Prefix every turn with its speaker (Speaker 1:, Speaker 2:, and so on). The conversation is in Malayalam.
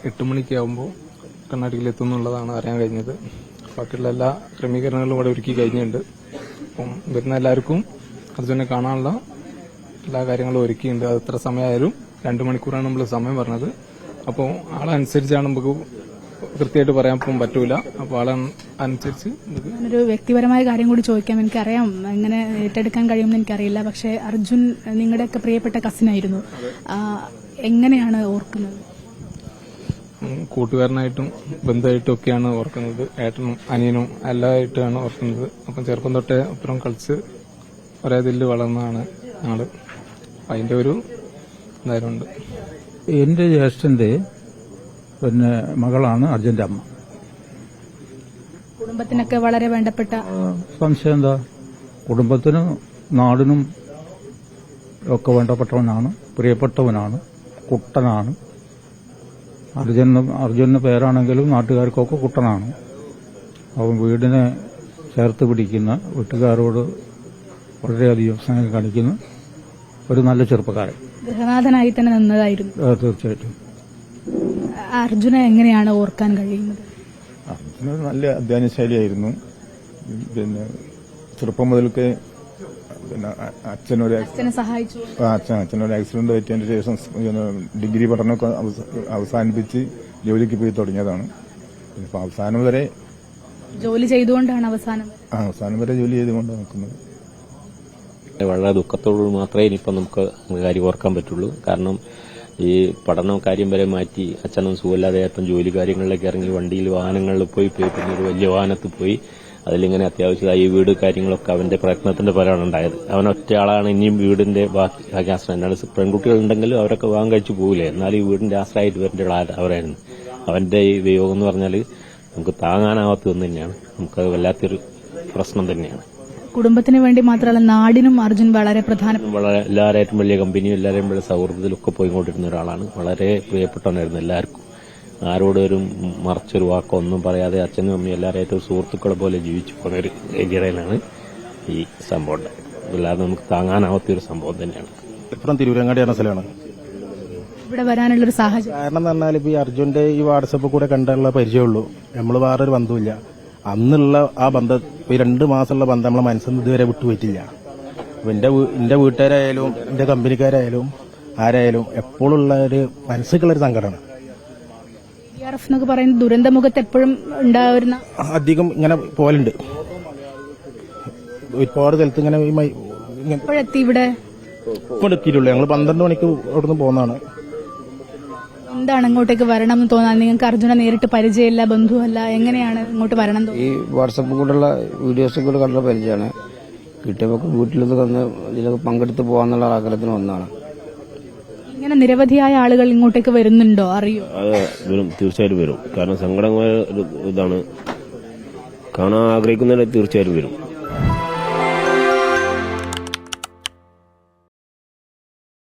Speaker 1: 8 മണിക്കാവുമ്പോൾ കർണാടകയിൽ എത്തുന്നുള്ളതാണ് അറിയാൻ കഴിഞ്ഞത്. ബാക്കിയുള്ള എല്ലാ ക്രമീകരണങ്ങളും ഇവിടെ ഒരുക്കി കഴിഞ്ഞിട്ടുണ്ട്. അപ്പം വരുന്ന എല്ലാവർക്കും അർജുനെ കാണാനുള്ള എല്ലാ കാര്യങ്ങളും ഒരുക്കിയിട്ടുണ്ട്. അത് എത്ര സമയമായാലും 2 മണിക്കൂറാണ് നമ്മൾ സമയം പറഞ്ഞത്. അപ്പോൾ ആളനുസരിച്ചാണ് നമുക്ക് കൃത്യമായിട്ട് പറയാൻ പറ്റൂല. അപ്പോൾ ആളനുസരിച്ച്
Speaker 2: ഞാനൊരു വ്യക്തിപരമായ കാര്യം കൂടി ചോദിക്കാം. എനിക്കറിയാം എങ്ങനെ ഏറ്റെടുക്കാൻ കഴിയുമെന്ന് എനിക്കറിയില്ല. പക്ഷേ അർജുൻ നിങ്ങളുടെയൊക്കെ പ്രിയപ്പെട്ട കസിനായിരുന്നു. എങ്ങനെയാണ് ഓർക്കുന്നത്?
Speaker 1: കൂട്ടുകാരനായിട്ടും ബന്ധുവായിട്ടും ഒക്കെയാണ് ഓർക്കുന്നത്. ഏട്ടനും അനിയനും എല്ലാമായിട്ടാണ് ഓർക്കുന്നത്. അപ്പം ചെറുപ്പം തൊട്ടേ അപ്പുറം കളിച്ച് ഒരേ ഇതിൽ വളർന്നതാണ് ഞങ്ങള്. അതിന്റെ ഒരു ഇതായതുകൊണ്ട്
Speaker 3: എന്റെ ജ്യേഷ്ഠന്റെ മകളാണ് അർജുന്റെ അമ്മ.
Speaker 2: കുടുംബത്തിനൊക്കെ വളരെ വേണ്ടപ്പെട്ട.
Speaker 3: സംശയം എന്താ? കുടുംബത്തിനും നാടിനും ഒക്കെ വേണ്ടപ്പെട്ടവനാണ്, പ്രിയപ്പെട്ടവനാണ്, കുട്ടനാണ്. അർജുന്റെ പേരാണെങ്കിലും നാട്ടുകാർക്കൊക്കെ കുട്ടനാണ്. അവൻ വീടിനെ ചേർത്ത് പിടിക്കുന്ന, വീട്ടുകാരോട് വളരെയധികം സ്നേഹം കാണിക്കുന്ന ഒരു നല്ല ചെറുപ്പക്കാരൻ.
Speaker 2: ഗൃഹനാഥനായി തന്നെ നിന്നതായിരുന്നു.
Speaker 3: തീർച്ചയായിട്ടും.
Speaker 2: അർജുനെ എങ്ങനെയാണ് ഓർക്കാൻ കഴിയുന്നത്?
Speaker 4: അർജുന നല്ല അധ്വാനശാലിയായിരുന്നു. പിന്നെ ചെറുപ്പം മുതൽക്ക് പിന്നെ
Speaker 2: അച്ഛനെ സഹായിച്ചു.
Speaker 4: അച്ഛനൊരു ആക്സിഡന്റ് പറ്റിയതിന് ശേഷം ഡിഗ്രി പഠനമൊക്കെ അവസാനിപ്പിച്ച് ജോലിക്ക് പോയി തുടങ്ങിയതാണ്. ഇപ്പൊ അവസാനം വരെ
Speaker 2: ജോലി ചെയ്തുകൊണ്ടാണ് അവസാനം
Speaker 4: വരെ ജോലി ചെയ്തുകൊണ്ട് നിൽക്കുന്നത്.
Speaker 5: വളരെ ദുഃഖത്തോട് മാത്രമേ ഇനിയിപ്പം നമുക്ക് കാര്യം ഓർക്കാൻ പറ്റുള്ളൂ. കാരണം ഈ പഠനം കാര്യം വരെ മാറ്റി അച്ഛനും സുഖമില്ലാതെ ഇപ്പം ജോലി കാര്യങ്ങളിലേക്ക് ഇറങ്ങി വണ്ടിയിൽ വാഹനങ്ങളിൽ പോയി പിന്നെ ഒരു വലിയ വാഹനത്തിൽ പോയി അതിലിങ്ങനെ അത്യാവശ്യമായി വീട് കാര്യങ്ങളൊക്കെ അവന്റെ പ്രയത്നത്തിന്റെ ഫലമാണ് ഉണ്ടായത്. അവൻ ഒറ്റയാളാണ് ഇനിയും വീടിന്റെ ബാക്കി ആശ്രയം. എന്നാലും പെൺകുട്ടികളുണ്ടെങ്കിലും അവരൊക്കെ വിവാഹം കഴിച്ചു പോകില്ലേ, എന്നാലും ഈ വീടിന്റെ ആശ്രയമായിട്ട് വരേണ്ട അവരായിരുന്നു. അവന്റെ ഈ വിയോഗം എന്ന് പറഞ്ഞാൽ നമുക്ക് താങ്ങാനാവാത്ത ഒന്ന് തന്നെയാണ്. നമുക്ക് വല്ലാത്തൊരു പ്രശ്നം തന്നെയാണ്.
Speaker 2: കുടുംബത്തിന് വേണ്ടി മാത്രമല്ല നാടിനും അർജുൻ വളരെ പ്രധാനപ്പെട്ട,
Speaker 5: വളരെ എല്ലാവരായിട്ടും വലിയ കമ്പനിയും എല്ലാവരെയും വലിയ സൗഹൃദത്തിലൊക്കെ പോയിക്കൊണ്ടിരുന്ന ഒരാളാണ്. വളരെ പ്രിയപ്പെട്ടവനായിരുന്നു എല്ലാവർക്കും. ആരോടും ഒരു മറിച്ചൊരു വാക്കോ ഒന്നും പറയാതെ അച്ഛനും അമ്മയും എല്ലാവരായിട്ടും സുഹൃത്തുക്കളെ പോലെ ജീവിച്ചു പോകുന്ന ഒരു ഏരിയയിലാണ് ഈ സംഭവം ഉണ്ടായത്. അല്ലാതെ നമുക്ക് താങ്ങാനാവാത്ത ഒരു സംഭവം തന്നെയാണ്.
Speaker 6: ഇപ്പുറം തിരുവരങ്ങാടി എന്ന സ്ഥലമാണ്
Speaker 2: ഇവിടെ വരാനുള്ളൊരു സാഹചര്യം.
Speaker 6: കാരണം എന്ന് പറഞ്ഞാൽ ഇപ്പൊ ഈ അർജുന്റെ ഈ വാട്സപ്പ് കൂടെ കണ്ടുള്ള പരിചയമുള്ളൂ. നമ്മൾ വേറൊരു ബന്ധമില്ല. അന്നുള്ള ആ ബന്ധം, ഈ 2 മാസമുള്ള ബന്ധം നമ്മളെ മനസ്സിൽ നിന്ന് ഇതുവരെ വിട്ടുപോയിട്ടില്ല. എന്റെ വീട്ടുകാരായാലും എന്റെ കമ്പനിക്കാരായാലും ആരായാലും എപ്പോഴുള്ള ഒരു മനസ്സിലുള്ളൊരു സങ്കടമാണ്.
Speaker 2: DRF എന്നൊക്കെ പറയുന്നത് ദുരന്തമുഖത്ത് എപ്പോഴും ഉണ്ടാവുന്ന,
Speaker 6: അധികം ഇങ്ങനെ പോലുണ്ട്. ഒരുപാട് സ്ഥലത്ത് ഇങ്ങനെ
Speaker 2: എപ്പോഴെത്തി ഇവിടെ
Speaker 6: ഇപ്പോൾ എത്തിയിട്ടുള്ളൂ. ഞങ്ങൾ 12 മണിക്ക് അവിടുന്ന് പോകുന്നതാണ്.
Speaker 2: എന്താണ് ഇങ്ങോട്ടേക്ക് വരണം എന്ന് തോന്നാൻ? നിങ്ങൾക്ക് അർജുനെ നേരിട്ട് പരിചയമില്ല, ബന്ധുവല്ല, എങ്ങനെയാണ് ഇങ്ങോട്ട് വരണം?
Speaker 7: ഈ വാട്സപ്പ് കൂടെയുള്ള വീഡിയോസ് കൂടെ കണ്ട പരിചയമാണ്. കിട്ടിയപ്പോൾ വീട്ടിലൊന്ന് കന്ന് ഇതിലൊക്കെ പങ്കെടുത്ത് പോകാന്നുള്ള ആഗ്രഹത്തിന് വന്നതാണ്.
Speaker 2: ഇങ്ങനെ നിരവധിയായ ആളുകൾ ഇങ്ങോട്ടേക്ക് വരുന്നുണ്ടോ? അറിയോ?
Speaker 5: വരും, തീർച്ചയായിട്ടും വരും. കാരണം സങ്കടമായ ഇതാണ്. കാണാൻ ആഗ്രഹിക്കുന്നവരെ തീർച്ചയായിട്ടും വരും.